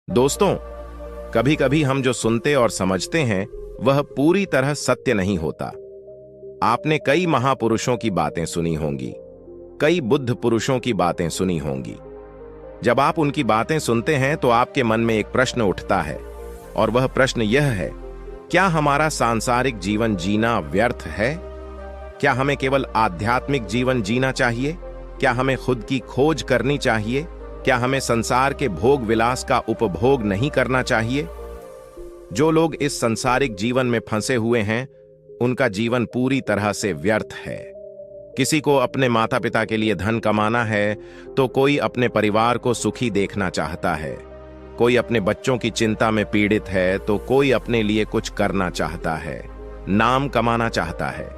दोस्तों, कभी कभी हम जो सुनते और समझते हैं वह पूरी तरह सत्य नहीं होता। आपने कई महापुरुषों की बातें सुनी होंगी, कई बुद्ध पुरुषों की बातें सुनी होंगी। जब आप उनकी बातें सुनते हैं तो आपके मन में एक प्रश्न उठता है, और वह प्रश्न यह है, क्या हमारा सांसारिक जीवन जीना व्यर्थ है? क्या हमें केवल आध्यात्मिक जीवन जीना चाहिए? क्या हमें खुद की खोज करनी चाहिए? क्या हमें संसार के भोग विलास का उपभोग नहीं करना चाहिए? जो लोग इस सांसारिक जीवन में फंसे हुए हैं, उनका जीवन पूरी तरह से व्यर्थ है। किसी को अपने माता पिता के लिए धन कमाना है, तो कोई अपने परिवार को सुखी देखना चाहता है। कोई अपने बच्चों की चिंता में पीड़ित है, तो कोई अपने लिए कुछ करना चाहता है, नाम कमाना चाहता है।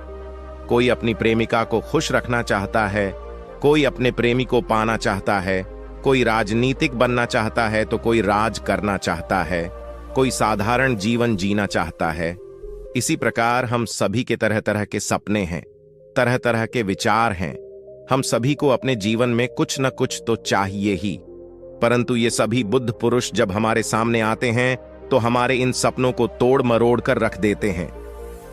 कोई अपनी प्रेमिका को खुश रखना चाहता है, कोई अपने प्रेमी को पाना चाहता है। कोई राजनीतिक बनना चाहता है, तो कोई राज करना चाहता है। कोई साधारण जीवन जीना चाहता है। इसी प्रकार हम सभी के तरह तरह के सपने हैं, तरह तरह के विचार हैं। हम सभी को अपने जीवन में कुछ न कुछ तो चाहिए ही। परंतु ये सभी बुद्ध पुरुष जब हमारे सामने आते हैं तो हमारे इन सपनों को तोड़ मरोड़ कर रख देते हैं।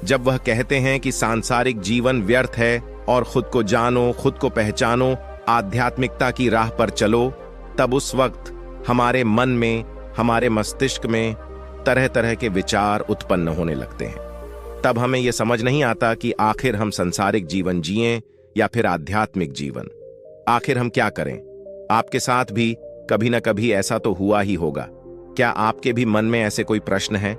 जब वह कहते हैं कि सांसारिक जीवन व्यर्थ है और खुद को जानो, खुद को पहचानो, आध्यात्मिकता की राह पर चलो, तब उस वक्त हमारे मन में, हमारे मस्तिष्क में तरह तरह के विचार उत्पन्न होने लगते हैं। तब हमें यह समझ नहीं आता कि आखिर हम सांसारिक जीवन जिएं या फिर आध्यात्मिक जीवन। आखिर हम क्या करें? आपके साथ भी कभी न कभी ऐसा तो हुआ ही होगा। क्या आपके भी मन में ऐसे कोई प्रश्न हैं?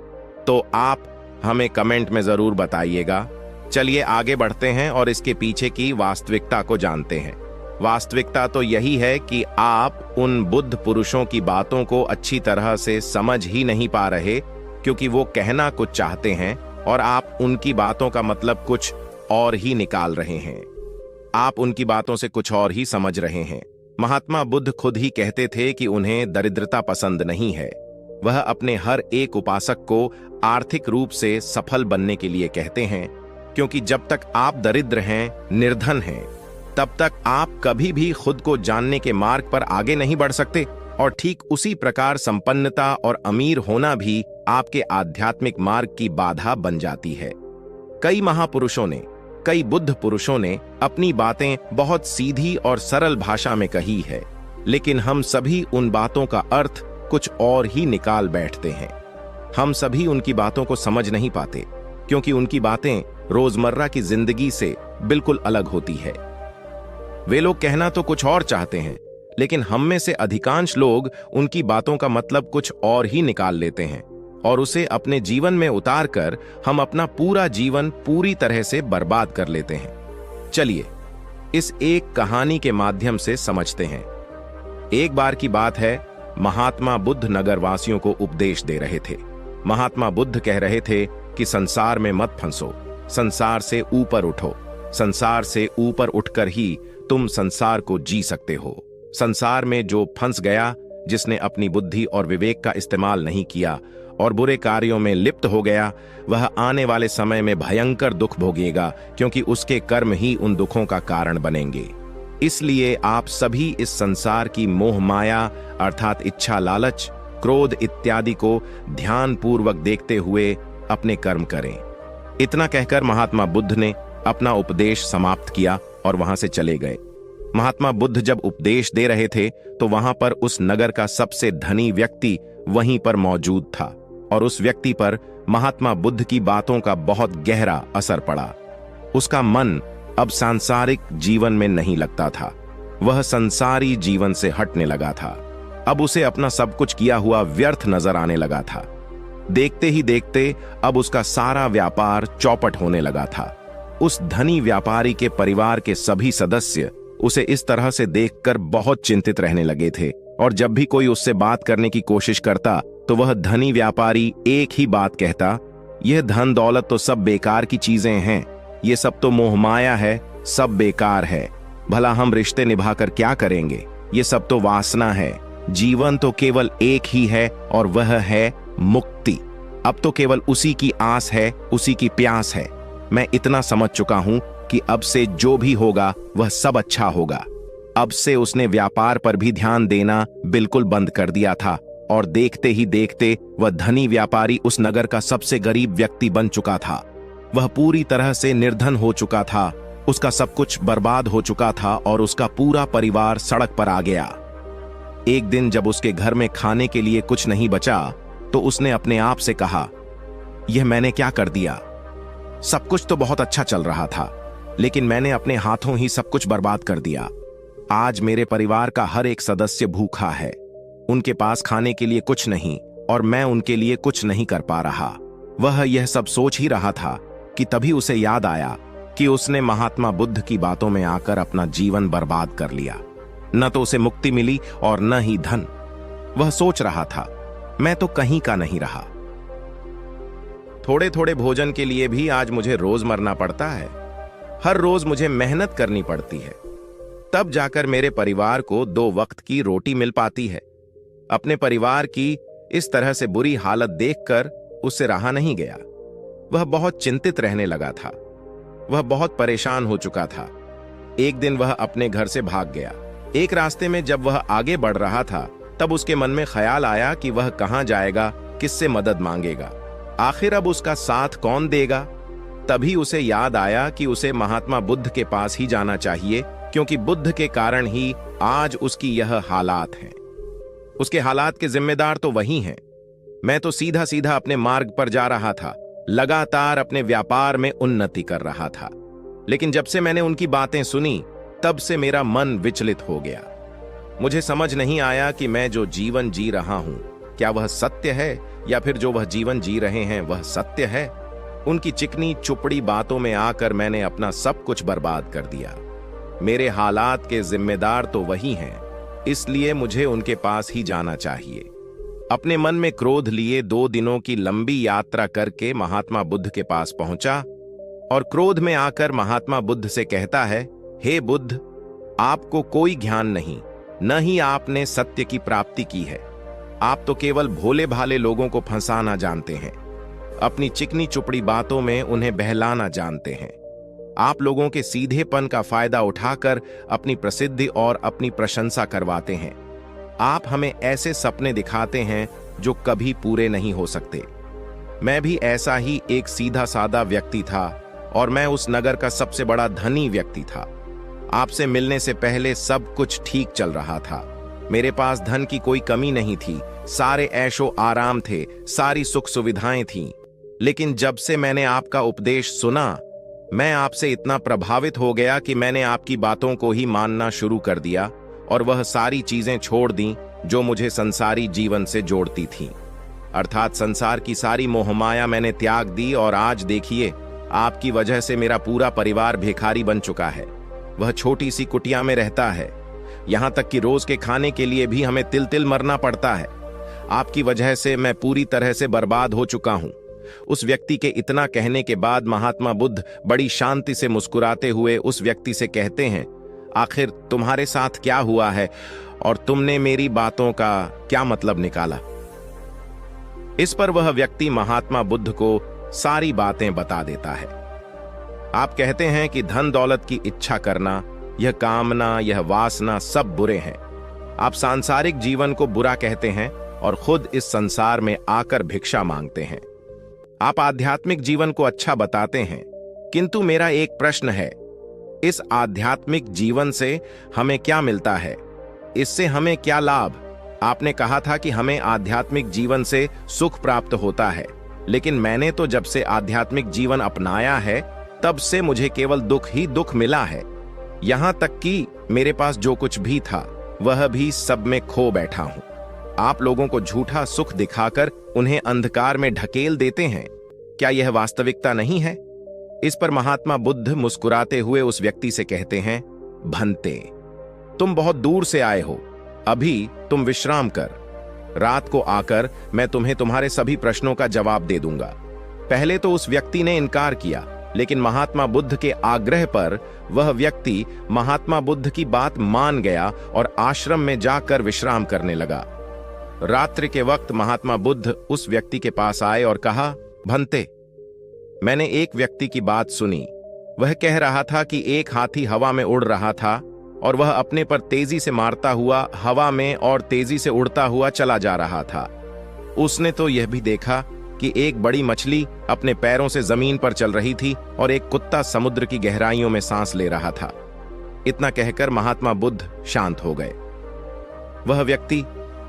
तो आप हमें कमेंट में जरूर बताइएगा। चलिए आगे बढ़ते हैं और इसके पीछे की वास्तविकता को जानते हैं। वास्तविकता तो यही है कि आप उन बुद्ध पुरुषों की बातों को अच्छी तरह से समझ ही नहीं पा रहे, क्योंकि वो कहना कुछ चाहते हैं और आप उनकी बातों का मतलब कुछ और ही निकाल रहे हैं। आप उनकी बातों से कुछ और ही समझ रहे हैं। महात्मा बुद्ध खुद ही कहते थे कि उन्हें दरिद्रता पसंद नहीं है। वह अपने हर एक उपासक को आर्थिक रूप से सफल बनने के लिए कहते हैं, क्योंकि जब तक आप दरिद्र हैं, निर्धन हैं, तब तक आप कभी भी खुद को जानने के मार्ग पर आगे नहीं बढ़ सकते। और ठीक उसी प्रकार संपन्नता और अमीर होना भी आपके आध्यात्मिक मार्ग की बाधा बन जाती है। कई महापुरुषों ने, कई बुद्ध पुरुषों ने अपनी बातें बहुत सीधी और सरल भाषा में कही है, लेकिन हम सभी उन बातों का अर्थ कुछ और ही निकाल बैठते हैं। हम सभी उनकी बातों को समझ नहीं पाते, क्योंकि उनकी बातें रोजमर्रा की जिंदगी से बिल्कुल अलग होती है। वे लोग कहना तो कुछ और चाहते हैं, लेकिन हम में से अधिकांश लोग उनकी बातों का मतलब कुछ और ही निकाल लेते हैं और उसे अपने जीवन में उतार कर हम अपना पूरा जीवन पूरी तरह से बर्बाद कर लेते हैं। चलिए इस एक कहानी के माध्यम से समझते हैं। एक बार की बात है, महात्मा बुद्ध नगरवासियों को उपदेश दे रहे थे। महात्मा बुद्ध कह रहे थे कि संसार में मत फंसो, संसार से ऊपर उठो। संसार से ऊपर उठकर ही तुम संसार को जी सकते हो। संसार में जो फंस गया, जिसने अपनी बुद्धि और विवेक का इस्तेमाल नहीं किया और बुरे कार्यों में लिप्त हो गया, वह आने वाले समय में भयंकर दुख भोगेगा, क्योंकि उसके कर्म ही उन दुखों का कारण बनेंगे। इसलिए आप सभी इस संसार की मोह माया अर्थात इच्छा, लालच, क्रोध इत्यादि को ध्यानपूर्वक देखते हुए अपने कर्म करें। इतना कहकर महात्मा बुद्ध ने अपना उपदेश समाप्त किया और वहां से चले गए। महात्मा बुद्ध जब उपदेश दे रहे थे तो वहां पर उस नगर का सबसे धनी व्यक्ति वहीं पर मौजूद था, और उस व्यक्ति पर महात्मा बुद्ध की बातों का बहुत गहरा असर पड़ा। उसका मन अब सांसारिक जीवन में नहीं लगता था। वह संसारी जीवन से हटने लगा था। अब उसे अपना सब कुछ किया हुआ व्यर्थ नजर आने लगा था। देखते ही देखते अब उसका सारा व्यापार चौपट होने लगा था। उस धनी व्यापारी के परिवार के सभी सदस्य उसे इस तरह से देखकर बहुत चिंतित रहने लगे थे, और जब भी कोई उससे बात करने की कोशिश करता तो वह धनी व्यापारी एक ही बात कहता, यह धन दौलत तो सब बेकार की चीजें हैं, ये सब तो मोह माया है, सब बेकार है। भला हम रिश्ते निभाकर क्या करेंगे? ये सब तो वासना है। जीवन तो केवल एक ही है और वह है मुक्ति। अब तो केवल उसी की आस है, उसी की प्यास है। मैं इतना समझ चुका हूं कि अब से जो भी होगा वह सब अच्छा होगा। अब से उसने व्यापार पर भी ध्यान देना बिल्कुल बंद कर दिया था और देखते ही देखते वह धनी व्यापारी उस नगर का सबसे गरीब व्यक्ति बन चुका था। वह पूरी तरह से निर्धन हो चुका था, उसका सब कुछ बर्बाद हो चुका था और उसका पूरा परिवार सड़क पर आ गया। एक दिन जब उसके घर में खाने के लिए कुछ नहीं बचा तो उसने अपने आप से कहा, यह मैंने क्या कर दिया? सब कुछ तो बहुत अच्छा चल रहा था, लेकिन मैंने अपने हाथों ही सब कुछ बर्बाद कर दिया। आज मेरे परिवार का हर एक सदस्य भूखा है, उनके पास खाने के लिए कुछ नहीं और मैं उनके लिए कुछ नहीं कर पा रहा। वह यह सब सोच ही रहा था कि तभी उसे याद आया कि उसने महात्मा बुद्ध की बातों में आकर अपना जीवन बर्बाद कर लिया। न तो उसे मुक्ति मिली और न ही धन। वह सोच रहा था, मैं तो कहीं का नहीं रहा। थोड़े थोड़े भोजन के लिए भी आज मुझे रोज मरना पड़ता है। हर रोज मुझे मेहनत करनी पड़ती है, तब जाकर मेरे परिवार को 2 वक्त की रोटी मिल पाती है। अपने परिवार की इस तरह से बुरी हालत देखकर उससे रहा नहीं गया। वह बहुत चिंतित रहने लगा था। वह बहुत परेशान हो चुका था। एक दिन वह अपने घर से भाग गया। एक रास्ते में जब वह आगे बढ़ रहा था तब उसके मन में ख्याल आया कि वह कहां जाएगा, किससे मदद मांगेगा, आखिर अब उसका साथ कौन देगा। तभी उसे याद आया कि उसे महात्मा बुद्ध के पास ही जाना चाहिए, क्योंकि बुद्ध के कारण ही आज उसकी यह हालात हैं। उसके हालात के जिम्मेदार तो वही हैं। मैं तो सीधा सीधा अपने मार्ग पर जा रहा था, लगातार अपने व्यापार में उन्नति कर रहा था, लेकिन जब से मैंने उनकी बातें सुनी तब से मेरा मन विचलित हो गया। मुझे समझ नहीं आया कि मैं जो जीवन जी रहा हूं क्या वह सत्य है या फिर जो वह जीवन जी रहे हैं वह सत्य है। उनकी चिकनी चुपड़ी बातों में आकर मैंने अपना सब कुछ बर्बाद कर दिया। मेरे हालात के जिम्मेदार तो वही हैं, इसलिए मुझे उनके पास ही जाना चाहिए। अपने मन में क्रोध लिए 2 दिनों की लंबी यात्रा करके महात्मा बुद्ध के पास पहुंचा और क्रोध में आकर महात्मा बुद्ध से कहता है, हे बुद्ध, आपको कोई ज्ञान नहीं, न ही आपने सत्य की प्राप्ति की है। आप तो केवल भोले भाले लोगों को फंसाना जानते हैं, अपनी चिकनी चुपड़ी बातों में उन्हें बहलाना जानते हैं। आप लोगों के सीधेपन का फायदा उठाकर अपनी प्रसिद्धि और अपनी प्रशंसा करवाते हैं। आप हमें ऐसे सपने दिखाते हैं जो कभी पूरे नहीं हो सकते। मैं भी ऐसा ही एक सीधा साधा व्यक्ति था और मैं उस नगर का सबसे बड़ा धनी व्यक्ति था। आपसे मिलने से पहले सब कुछ ठीक चल रहा था। मेरे पास धन की कोई कमी नहीं थी, सारे ऐशो आराम थे, सारी सुख सुविधाएं थीं। लेकिन जब से मैंने आपका उपदेश सुना, मैं आपसे इतना प्रभावित हो गया कि मैंने आपकी बातों को ही मानना शुरू कर दिया और वह सारी चीजें छोड़ दी जो मुझे संसारी जीवन से जोड़ती थीं। अर्थात संसार की सारी मोहमाया मैंने त्याग दी और आज देखिए, आपकी वजह से मेरा पूरा परिवार भिखारी बन चुका है। वह छोटी सी कुटिया में रहता है, यहां तक कि रोज के खाने के लिए भी हमें तिल तिल मरना पड़ता है। आपकी वजह से मैं पूरी तरह से बर्बाद हो चुका हूं। उस व्यक्ति के इतना कहने के बाद महात्मा बुद्ध बड़ी शांति से मुस्कुराते हुए उस व्यक्ति से कहते हैं, आखिर तुम्हारे साथ क्या हुआ है और तुमने मेरी बातों का क्या मतलब निकाला? इस पर वह व्यक्ति महात्मा बुद्ध को सारी बातें बता देता है। आप कहते हैं कि धन दौलत की इच्छा करना, यह कामना, यह वासना सब बुरे हैं। आप सांसारिक जीवन को बुरा कहते हैं और खुद इस संसार में आकर भिक्षा मांगते हैं। आप आध्यात्मिक जीवन को अच्छा बताते हैं, किंतु मेरा एक प्रश्न है, इस आध्यात्मिक जीवन से हमें क्या मिलता है? इससे हमें क्या लाभ? आपने कहा था कि हमें आध्यात्मिक जीवन से सुख प्राप्त होता है, लेकिन मैंने तो जब से आध्यात्मिक जीवन अपनाया है तब से मुझे केवल दुख ही दुख मिला है। यहां तक कि मेरे पास जो कुछ भी था वह भी सब में खो बैठा हूं। आप लोगों को झूठा सुख दिखाकर उन्हें अंधकार में ढकेल देते हैं। क्या यह वास्तविकता नहीं है? इस पर महात्मा बुद्ध मुस्कुराते हुए उस व्यक्ति से कहते हैं, भंते, तुम बहुत दूर से आए हो, अभी तुम विश्राम कर। रात को आकर मैं तुम्हें तुम्हारे सभी प्रश्नों का जवाब दे दूंगा। पहले तो उस व्यक्ति ने इनकार किया, लेकिन महात्मा बुद्ध के आग्रह पर वह व्यक्ति महात्मा बुद्ध की बात मान गया और आश्रम में जाकर विश्राम करने लगा। रात्रि के वक्त महात्मा बुद्ध उस व्यक्ति के पास आए और कहा, भंते, मैंने एक व्यक्ति की बात सुनी। वह कह रहा था कि एक हाथी हवा में उड़ रहा था और वह अपने पर तेजी से मारता हुआ हवा में और तेजी से उड़ता हुआ चला जा रहा था। उसने तो यह भी देखा कि एक बड़ी मछली अपने पैरों से जमीन पर चल रही थी और एक कुत्ता समुद्र की गहराइयों में सांस ले रहा था। इतना कहकर महात्मा बुद्ध शांत हो गए। वह व्यक्ति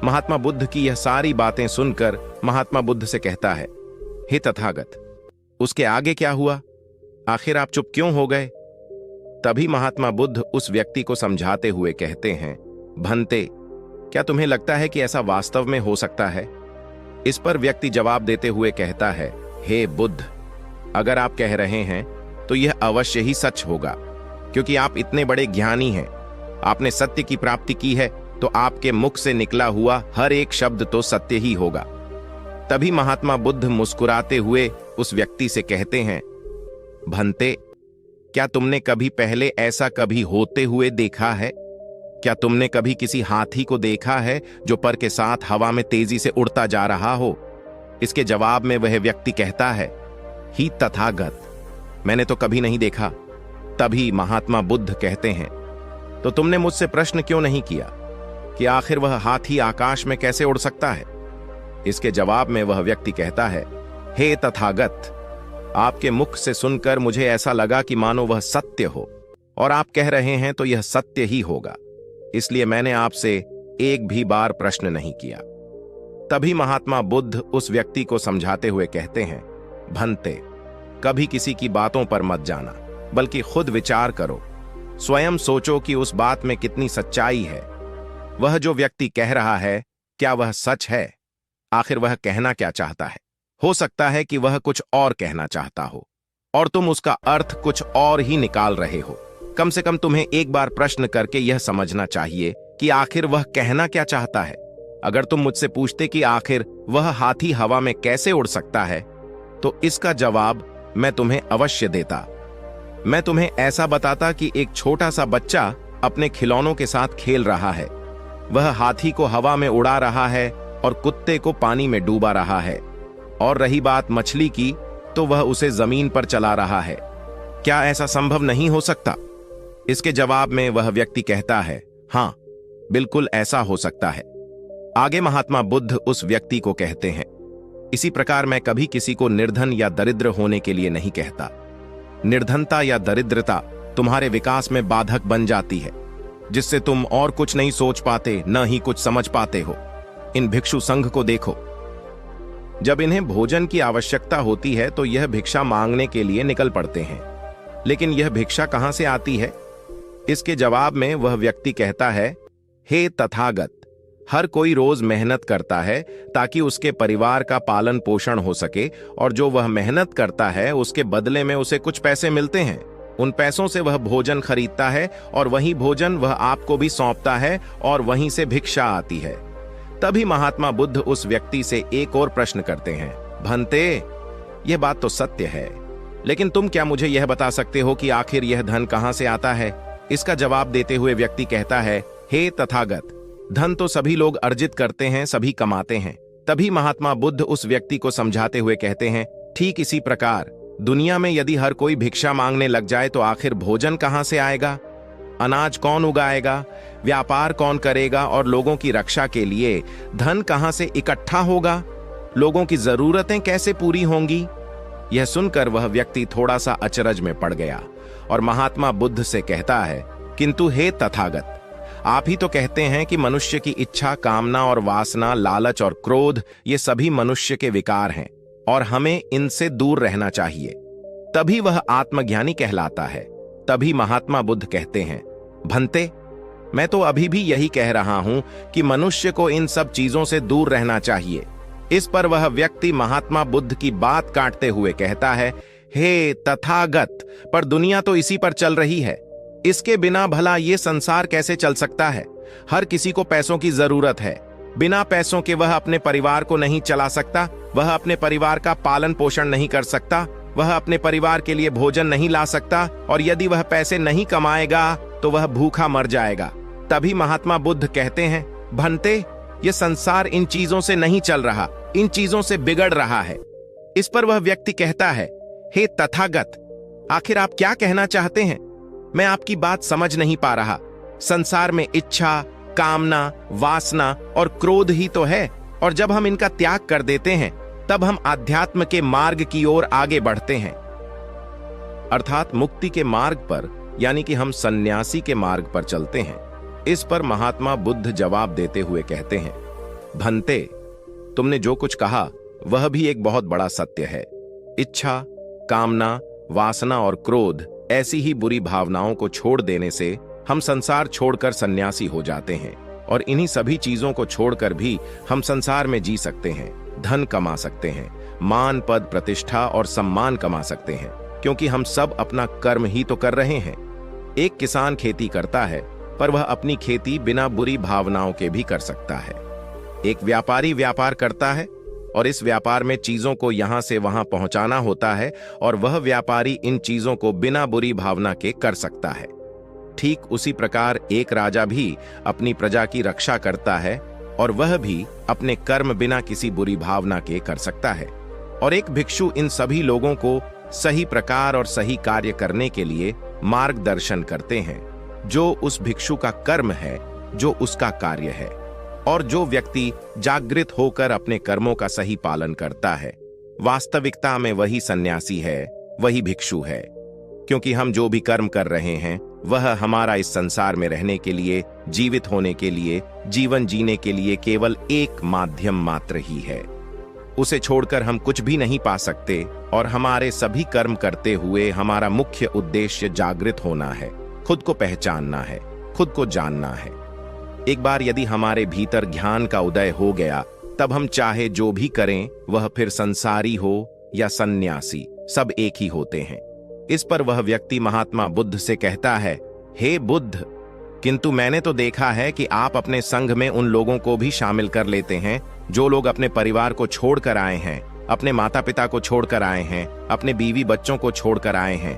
महात्मा बुद्ध की यह सारी बातें सुनकर महात्मा बुद्ध से कहता है, हे तथागत, उसके आगे क्या हुआ? आखिर आप चुप क्यों हो गए? तभी महात्मा बुद्ध उस व्यक्ति को समझाते हुए कहते हैं, भंते, क्या तुम्हें लगता है कि ऐसा वास्तव में हो सकता है? इस पर व्यक्ति जवाब देते हुए कहता है, हे बुद्ध, अगर आप कह रहे हैं तो यह अवश्य ही सच होगा, क्योंकि आप इतने बड़े ज्ञानी हैं। आपने सत्य की प्राप्ति की है, तो आपके मुख से निकला हुआ हर एक शब्द तो सत्य ही होगा। तभी महात्मा बुद्ध मुस्कुराते हुए उस व्यक्ति से कहते हैं, भंते, क्या तुमने कभी पहले ऐसा कभी होते हुए देखा है? क्या तुमने कभी किसी हाथी को देखा है जो पर के साथ हवा में तेजी से उड़ता जा रहा हो? इसके जवाब में वह व्यक्ति कहता है, ही तथागत, मैंने तो कभी नहीं देखा। तभी महात्मा बुद्ध कहते हैं, तो तुमने मुझसे प्रश्न क्यों नहीं किया कि आखिर वह हाथी आकाश में कैसे उड़ सकता है? इसके जवाब में वह व्यक्ति कहता है, हे तथागत, आपके मुख से सुनकर मुझे ऐसा लगा कि मानो वह सत्य हो, और आप कह रहे हैं तो यह सत्य ही होगा, इसलिए मैंने आपसे एक भी बार प्रश्न नहीं किया। तभी महात्मा बुद्ध उस व्यक्ति को समझाते हुए कहते हैं, भंते, कभी किसी की बातों पर मत जाना, बल्कि खुद विचार करो, स्वयं सोचो कि उस बात में कितनी सच्चाई है। वह जो व्यक्ति कह रहा है, क्या वह सच है? आखिर वह कहना क्या चाहता है? हो सकता है कि वह कुछ और कहना चाहता हो और तुम उसका अर्थ कुछ और ही निकाल रहे हो। कम से कम तुम्हें एक बार प्रश्न करके यह समझना चाहिए कि आखिर वह कहना क्या चाहता है। अगर तुम मुझसे पूछते कि आखिर वह हाथी हवा में कैसे उड़ सकता है, तो इसका जवाब मैं तुम्हें अवश्य देता। मैं तुम्हें ऐसा बताता कि एक छोटा सा बच्चा अपने खिलौनों के साथ खेल रहा है। वह हाथी को हवा में उड़ा रहा है और कुत्ते को पानी में डूबा रहा है। और रही बात मछली की, तो वह उसे जमीन पर चला रहा है। क्या ऐसा संभव नहीं हो सकता? इसके जवाब में वह व्यक्ति कहता है, हां, बिल्कुल ऐसा हो सकता है। आगे महात्मा बुद्ध उस व्यक्ति को कहते हैं, इसी प्रकार मैं कभी किसी को निर्धन या दरिद्र होने के लिए नहीं कहता। निर्धनता या दरिद्रता तुम्हारे विकास में बाधक बन जाती है, जिससे तुम और कुछ नहीं सोच पाते, न ही कुछ समझ पाते हो। इन भिक्षु संघ को देखो, जब इन्हें भोजन की आवश्यकता होती है तो यह भिक्षा मांगने के लिए निकल पड़ते हैं, लेकिन यह भिक्षा कहां से आती है? इसके जवाब में वह व्यक्ति कहता है, हे तथागत, हर कोई रोज मेहनत करता है ताकि उसके परिवार का पालन पोषण हो सके, और जो वह मेहनत करता है उसके बदले में उसे कुछ पैसे मिलते हैं। उन पैसों से वह भोजन खरीदता है और वही भोजन वह आपको भी सौंपता है और वहीं से भिक्षा आती है। तभी महात्मा बुद्ध उस व्यक्ति से एक और प्रश्न करते हैं, भंते, यह बात तो सत्य है, लेकिन तुम क्या मुझे यह बता सकते हो कि आखिर यह धन कहां से आता है? इसका जवाब देते हुए व्यक्ति कहता है, हे तथागत, धन तो सभी लोग अर्जित करते हैं, सभी कमाते हैं। तभी महात्मा बुद्ध उस व्यक्ति को समझाते हुए कहते हैं, ठीक इसी प्रकार दुनिया में यदि हर कोई भिक्षा मांगने लग जाए तो आखिर भोजन कहां से आएगा? अनाज कौन उगाएगा? व्यापार कौन करेगा? और लोगों की रक्षा के लिए धन कहां से इकट्ठा होगा? लोगों की जरूरतें कैसे पूरी होंगी? यह सुनकर वह व्यक्ति थोड़ा सा अचरज में पड़ गया और महात्मा बुद्ध से कहता है, किंतु हे तथागत, आप ही तो कहते हैं कि मनुष्य की इच्छा, कामना और वासना, लालच और क्रोध, ये सभी मनुष्य के विकार हैं और हमें इनसे दूर रहना चाहिए, तभी वह आत्मज्ञानी कहलाता है। तभी महात्मा बुद्ध कहते हैं, भंते, मैं तो अभी भी यही कह रहा हूं कि मनुष्य को इन सब चीजों से दूर रहना चाहिए। इस पर वह व्यक्ति महात्मा बुद्ध की बात काटते हुए कहता है, हे तथागत, पर दुनिया तो इसी पर चल रही है। इसके बिना भला ये संसार कैसे चल सकता है? हर किसी को पैसों की जरूरत है। बिना पैसों के वह अपने परिवार को नहीं चला सकता, वह अपने परिवार का पालन पोषण नहीं कर सकता, वह अपने परिवार के लिए भोजन नहीं ला सकता, और यदि वह पैसे नहीं कमाएगा तो वह भूखा मर जाएगा। तभी महात्मा बुद्ध कहते हैं, भंते, ये संसार इन चीजों से नहीं चल रहा, इन चीजों से बिगड़ रहा है। इस पर वह व्यक्ति कहता है, हे तथागत, आखिर आप क्या कहना चाहते हैं? मैं आपकी बात समझ नहीं पा रहा। संसार में इच्छा, कामना, वासना और क्रोध ही तो है, और जब हम इनका त्याग कर देते हैं तब हम आध्यात्म के मार्ग की ओर आगे बढ़ते हैं, अर्थात मुक्ति के मार्ग पर, यानी कि हम सन्यासी के मार्ग पर चलते हैं। इस पर महात्मा बुद्ध जवाब देते हुए कहते हैं, भंते, तुमने जो कुछ कहा वह भी एक बहुत बड़ा सत्य है। इच्छा, कामना, वासना और क्रोध ऐसी ही बुरी भावनाओं को छोड़ देने से हम संसार छोड़कर सन्यासी हो जाते हैं, और इन्हीं सभी चीजों को छोड़कर भी हम संसार में जी सकते हैं, धन कमा सकते हैं, मान, पद, प्रतिष्ठा और सम्मान कमा सकते हैं, क्योंकि हम सब अपना कर्म ही तो कर रहे हैं। एक किसान खेती करता है, पर वह अपनी खेती बिना बुरी भावनाओं के भी कर सकता है। एक व्यापारी व्यापार करता है, और इस व्यापार में चीजों को यहां से वहां पहुंचाना होता है, और वह व्यापारी इन चीजों को बिना बुरी भावना के कर सकता है। ठीक उसी प्रकार एक राजा भी अपनी प्रजा की रक्षा करता है, और वह भी अपने कर्म बिना किसी बुरी भावना के कर सकता है। और एक भिक्षु इन सभी लोगों को सही प्रकार और सही कार्य करने के लिए मार्गदर्शन करते हैं, जो उस भिक्षु का कर्म है, जो उसका कार्य है। और जो व्यक्ति जागृत होकर अपने कर्मों का सही पालन करता है, वास्तविकता में वही सन्यासी है, वही भिक्षु है, क्योंकि हम जो भी कर्म कर रहे हैं वह हमारा इस संसार में रहने के लिए, जीवित होने के लिए, जीवन जीने के लिए केवल एक माध्यम मात्र ही है। उसे छोड़कर हम कुछ भी नहीं पा सकते, और हमारे सभी कर्म करते हुए हमारा मुख्य उद्देश्य जागृत होना है, खुद को पहचानना है, खुद को जानना है। एक बार यदि हमारे भीतर ज्ञान का उदय हो गया, तब हम चाहे जो भी करें वह फिर संसारी हो या सन्यासी, सब एक ही होते हैं। इस पर वह व्यक्ति महात्मा बुद्ध से कहता है, हे बुद्ध, किंतु मैंने तो देखा है कि आप अपने संघ में उन लोगों को भी शामिल कर लेते हैं जो लोग अपने परिवार को छोड़कर आए हैं, अपने माता पिता को छोड़कर आए हैं, अपने बीवी बच्चों को छोड़कर आए हैं।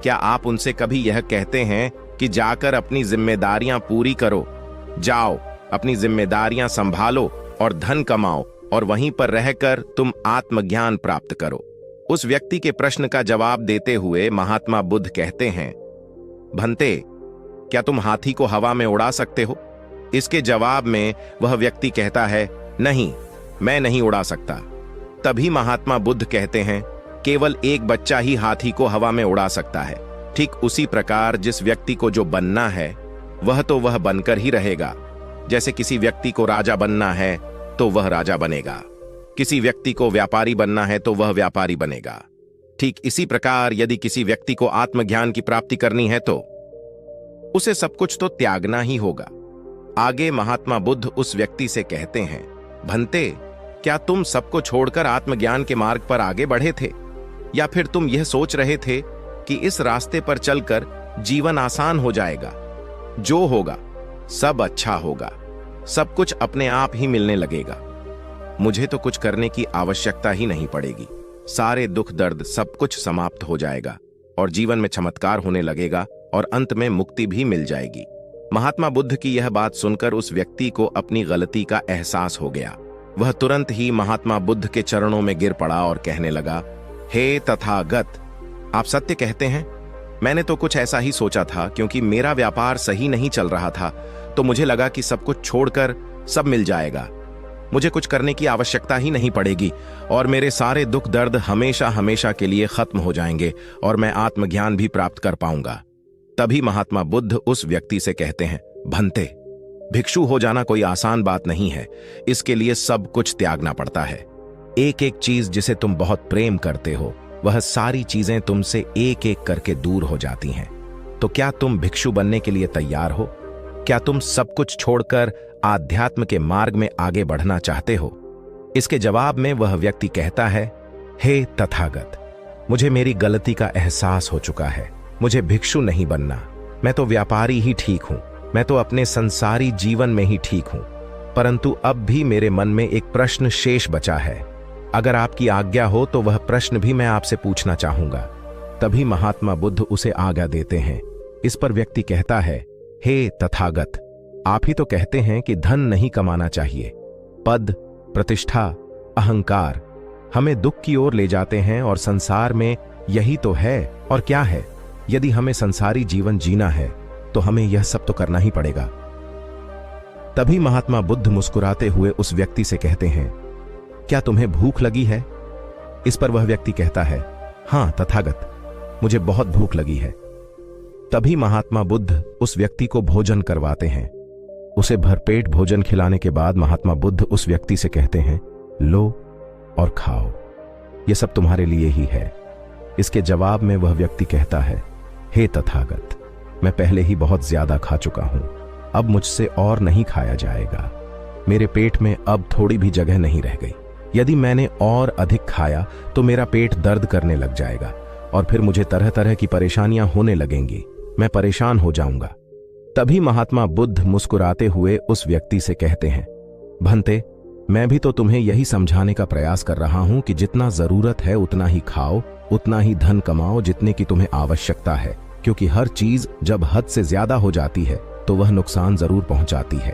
क्या आप उनसे कभी यह कहते हैं कि जाकर अपनी जिम्मेदारियां पूरी करो, जाओ अपनी जिम्मेदारियां संभालो और धन कमाओ, और वहीं पर रहकर तुम आत्मज्ञान प्राप्त करो? उस व्यक्ति के प्रश्न का जवाब देते हुए महात्मा बुद्ध कहते हैं, भंते, क्या तुम हाथी को हवा में उड़ा सकते हो? इसके जवाब में वह व्यक्ति कहता है, नहीं, मैं नहीं उड़ा सकता। तभी महात्मा बुद्ध कहते हैं, केवल एक बच्चा ही हाथी को हवा में उड़ा सकता है। ठीक उसी प्रकार जिस व्यक्ति को जो बनना है वह तो वह बनकर ही रहेगा। जैसे किसी व्यक्ति को राजा बनना है तो वह राजा बनेगा, किसी व्यक्ति को व्यापारी बनना है तो वह व्यापारी बनेगा। ठीक इसी प्रकार यदि किसी व्यक्ति को आत्मज्ञान की प्राप्ति करनी है तो उसे सब कुछ तो त्यागना ही होगा। आगे महात्मा बुद्ध उस व्यक्ति से कहते हैं, भंते, क्या तुम सबको छोड़कर आत्मज्ञान के मार्ग पर आगे बढ़े थे, या फिर तुम यह सोच रहे थे कि इस रास्ते पर चलकर जीवन आसान हो जाएगा? जो होगा सब अच्छा होगा, सब कुछ अपने आप ही मिलने लगेगा। मुझे तो कुछ करने की आवश्यकता ही नहीं पड़ेगी, सारे दुख दर्द सब कुछ समाप्त हो जाएगा और जीवन में चमत्कार होने लगेगा और अंत में मुक्ति भी मिल जाएगी। महात्मा बुद्ध की यह बात सुनकर उस व्यक्ति को अपनी गलती का एहसास हो गया। वह तुरंत ही महात्मा बुद्ध के चरणों में गिर पड़ा और कहने लगा, हे तथागत, आप सत्य कहते हैं। मैंने तो कुछ ऐसा ही सोचा था, क्योंकि मेरा व्यापार सही नहीं चल रहा था, तो मुझे लगा कि सब कुछ छोड़कर सब मिल जाएगा, मुझे कुछ करने की आवश्यकता ही नहीं पड़ेगी और मेरे सारे दुख दर्द हमेशा हमेशा के लिए खत्म हो जाएंगे और मैं आत्मज्ञान भी प्राप्त कर पाऊंगा। तभी महात्मा बुद्ध उस व्यक्ति से कहते हैं, भंते, भिक्षु हो जाना कोई आसान बात नहीं है, इसके लिए सब कुछ त्यागना पड़ता है। एक एक चीज जिसे तुम बहुत प्रेम करते हो, वह सारी चीजें तुमसे एक एक करके दूर हो जाती हैं। तो क्या तुम भिक्षु बनने के लिए तैयार हो? क्या तुम सब कुछ छोड़कर आध्यात्म के मार्ग में आगे बढ़ना चाहते हो? इसके जवाब में वह व्यक्ति कहता है, हे तथागत, मुझे मेरी गलती का एहसास हो चुका है, मुझे भिक्षु नहीं बनना, मैं तो व्यापारी ही ठीक हूं, मैं तो अपने संसारी जीवन में ही ठीक हूं। परंतु अब भी मेरे मन में एक प्रश्न शेष बचा है, अगर आपकी आज्ञा हो तो वह प्रश्न भी मैं आपसे पूछना चाहूंगा। तभी महात्मा बुद्ध उसे आज्ञा देते हैं। इस पर व्यक्ति कहता है, हे तथागत, आप ही तो कहते हैं कि धन नहीं कमाना चाहिए, पद, प्रतिष्ठा, अहंकार हमें दुख की ओर ले जाते हैं और संसार में यही तो है। और क्या है? यदि हमें संसारी जीवन जीना है तो हमें यह सब तो करना ही पड़ेगा। तभी महात्मा बुद्ध मुस्कुराते हुए उस व्यक्ति से कहते हैं, क्या तुम्हें भूख लगी है? इस पर वह व्यक्ति कहता है, हां तथागत, मुझे बहुत भूख लगी है। तभी महात्मा बुद्ध उस व्यक्ति को भोजन करवाते हैं। उसे भरपेट भोजन खिलाने के बाद महात्मा बुद्ध उस व्यक्ति से कहते हैं, लो और खाओ, यह सब तुम्हारे लिए ही है। इसके जवाब में वह व्यक्ति कहता है, हे तथागत, मैं पहले ही बहुत ज्यादा खा चुका हूं, अब मुझसे और नहीं खाया जाएगा। मेरे पेट में अब थोड़ी भी जगह नहीं रह गई। यदि मैंने और अधिक खाया तो मेरा पेट दर्द करने लग जाएगा और फिर मुझे तरह तरह की परेशानियां होने लगेंगी, मैं परेशान हो जाऊंगा। तभी महात्मा बुद्ध मुस्कुराते हुए उस व्यक्ति से कहते हैं, भंते, मैं भी तो तुम्हें यही समझाने का प्रयास कर रहा हूं कि जितना जरूरत है उतना ही खाओ, उतना ही धन कमाओ जितने की तुम्हें आवश्यकता है, क्योंकि हर चीज जब हद से ज्यादा हो जाती है तो वह नुकसान जरूर पहुंचाती है।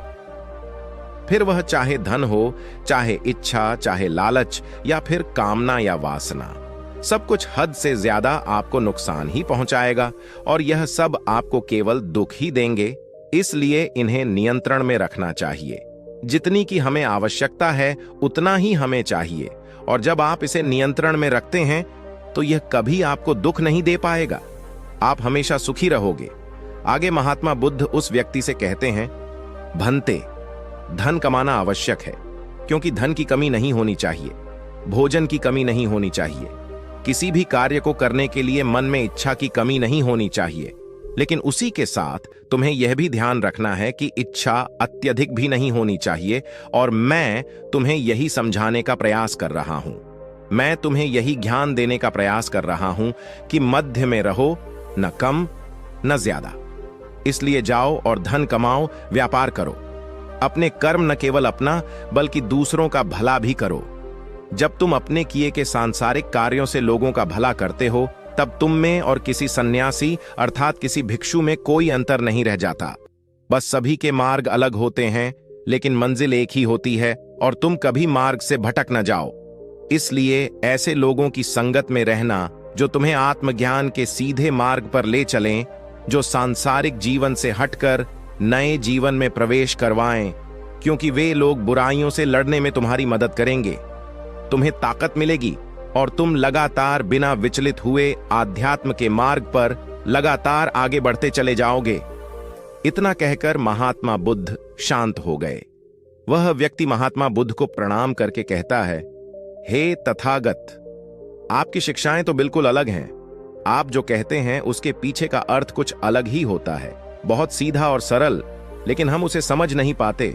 फिर वह चाहे धन हो, चाहे इच्छा, चाहे लालच या फिर कामना या वासना, सब कुछ हद से ज्यादा आपको नुकसान ही पहुंचाएगा और यह सब आपको केवल दुख ही देंगे। इसलिए इन्हें नियंत्रण में रखना चाहिए। जितनी की हमें आवश्यकता है उतना ही हमें चाहिए, और जब आप इसे नियंत्रण में रखते हैं तो यह कभी आपको दुख नहीं दे पाएगा, आप हमेशा सुखी रहोगे। आगे महात्मा बुद्ध उस व्यक्ति से कहते हैं, भंते, धन कमाना आवश्यक है, क्योंकि धन की कमी नहीं होनी चाहिए, भोजन की कमी नहीं होनी चाहिए, किसी भी कार्य को करने के लिए मन में इच्छा की कमी नहीं होनी चाहिए। लेकिन उसी के साथ तुम्हें यह भी ध्यान रखना है कि इच्छा अत्यधिक भी नहीं होनी चाहिए, और मैं तुम्हें यही समझाने का प्रयास कर रहा हूं, मैं तुम्हें यही ज्ञान देने का प्रयास कर रहा हूं कि मध्य में रहो, न कम न ज्यादा। इसलिए जाओ और धन कमाओ, व्यापार करो, अपने कर्म न केवल अपना बल्कि दूसरों का भला भी करो। जब तुम अपने किए के सांसारिक कार्यों से लोगों का भला करते हो, तब तुम में और किसी सन्यासी अर्थात किसी भिक्षु में कोई अंतर नहीं रह जाता। बस सभी के मार्ग अलग होते हैं, लेकिन मंजिल एक ही होती है, और तुम कभी मार्ग से भटक न जाओ। इसलिए ऐसे लोगों की संगत में रहना जो तुम्हें आत्मज्ञान के सीधे मार्ग पर ले चलें, जो सांसारिक जीवन से हटकर नए जीवन में प्रवेश करवाएं, क्योंकि वे लोग बुराइयों से लड़ने में तुम्हारी मदद करेंगे। तुम्हें ताकत मिलेगी और तुम लगातार बिना विचलित हुए आध्यात्म के मार्ग पर लगातार आगे बढ़ते चले जाओगे। इतना कहकर महात्मा बुद्ध शांत हो गए। वह व्यक्ति महात्मा बुद्ध को प्रणाम करके कहता है, हे तथागत, आपकी शिक्षाएं तो बिल्कुल अलग हैं। आप जो कहते हैं उसके पीछे का अर्थ कुछ अलग ही होता है, बहुत सीधा और सरल, लेकिन हम उसे समझ नहीं पाते।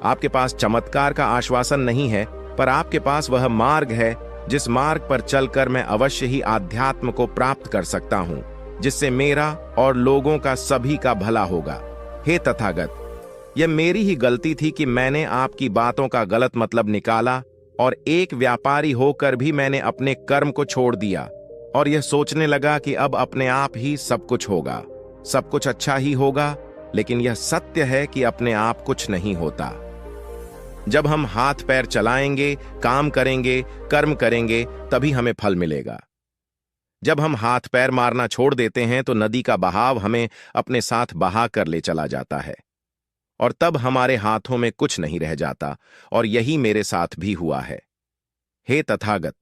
आपके पास चमत्कार का आश्वासन नहीं है, पर आपके पास वह मार्ग है जिस मार्ग पर चलकर मैं अवश्य ही आध्यात्म को प्राप्त कर सकता हूं, जिससे मेरा और लोगों का सभी का भला होगा। हे तथागत, यह मेरी ही गलती थी कि मैंने आपकी बातों का गलत मतलब निकाला, और एक व्यापारी होकर भी मैंने अपने कर्म को छोड़ दिया और यह सोचने लगा कि अब अपने आप ही सब कुछ होगा, सब कुछ अच्छा ही होगा। लेकिन यह सत्य है कि अपने आप कुछ नहीं होता। जब हम हाथ पैर चलाएंगे, काम करेंगे, कर्म करेंगे, तभी हमें फल मिलेगा। जब हम हाथ पैर मारना छोड़ देते हैं तो नदी का बहाव हमें अपने साथ बहा कर ले चला जाता है, और तब हमारे हाथों में कुछ नहीं रह जाता, और यही मेरे साथ भी हुआ है। हे तथागत,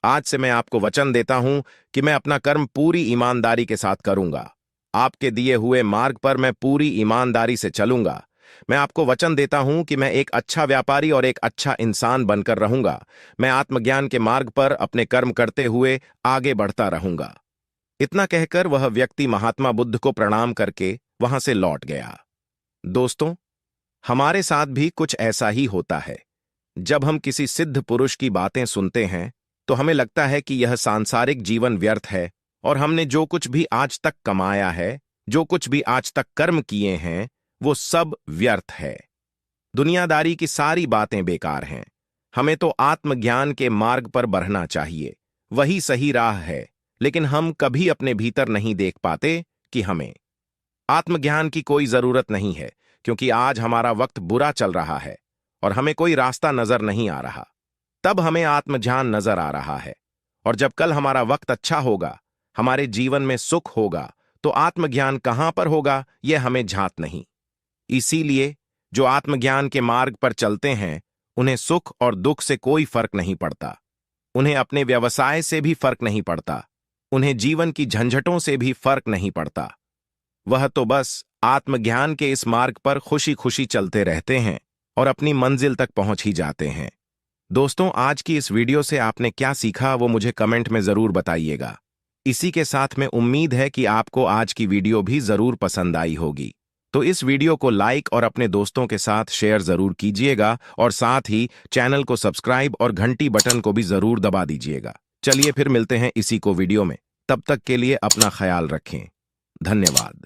आज से मैं आपको वचन देता हूं कि मैं अपना कर्म पूरी ईमानदारी के साथ करूंगा। आपके दिए हुए मार्ग पर मैं पूरी ईमानदारी से चलूंगा। मैं आपको वचन देता हूं कि मैं एक अच्छा व्यापारी और एक अच्छा इंसान बनकर रहूंगा। मैं आत्मज्ञान के मार्ग पर अपने कर्म करते हुए आगे बढ़ता रहूंगा। इतना कहकर वह व्यक्ति महात्मा बुद्ध को प्रणाम करके वहां से लौट गया। दोस्तों, हमारे साथ भी कुछ ऐसा ही होता है। जब हम किसी सिद्ध पुरुष की बातें सुनते हैं तो हमें लगता है कि यह सांसारिक जीवन व्यर्थ है, और हमने जो कुछ भी आज तक कमाया है, जो कुछ भी आज तक कर्म किए हैं, वो सब व्यर्थ है। दुनियादारी की सारी बातें बेकार हैं। हमें तो आत्मज्ञान के मार्ग पर बढ़ना चाहिए, वही सही राह है। लेकिन हम कभी अपने भीतर नहीं देख पाते कि हमें आत्मज्ञान की कोई जरूरत नहीं है, क्योंकि आज हमारा वक्त बुरा चल रहा है और हमें कोई रास्ता नजर नहीं आ रहा। तब हमें आत्मज्ञान नजर आ रहा है, और जब कल हमारा वक्त अच्छा होगा, हमारे जीवन में सुख होगा, तो आत्मज्ञान कहां पर होगा यह हमें झात नहीं। इसीलिए जो आत्मज्ञान के मार्ग पर चलते हैं उन्हें सुख और दुख से कोई फर्क नहीं पड़ता, उन्हें अपने व्यवसाय से भी फर्क नहीं पड़ता, उन्हें जीवन की झंझटों से भी फर्क नहीं पड़ता। वह तो बस आत्मज्ञान के इस मार्ग पर खुशी खुशी चलते रहते हैं और अपनी मंजिल तक पहुंच ही जाते हैं। दोस्तों, आज की इस वीडियो से आपने क्या सीखा वो मुझे कमेंट में जरूर बताइएगा। इसी के साथ में उम्मीद है कि आपको आज की वीडियो भी जरूर पसंद आई होगी। तो इस वीडियो को लाइक और अपने दोस्तों के साथ शेयर जरूर कीजिएगा और साथ ही चैनल को सब्सक्राइब और घंटी बटन को भी जरूर दबा दीजिएगा। चलिए फिर मिलते हैं इसी को वीडियो में। तब तक के लिए अपना ख्याल रखें। धन्यवाद।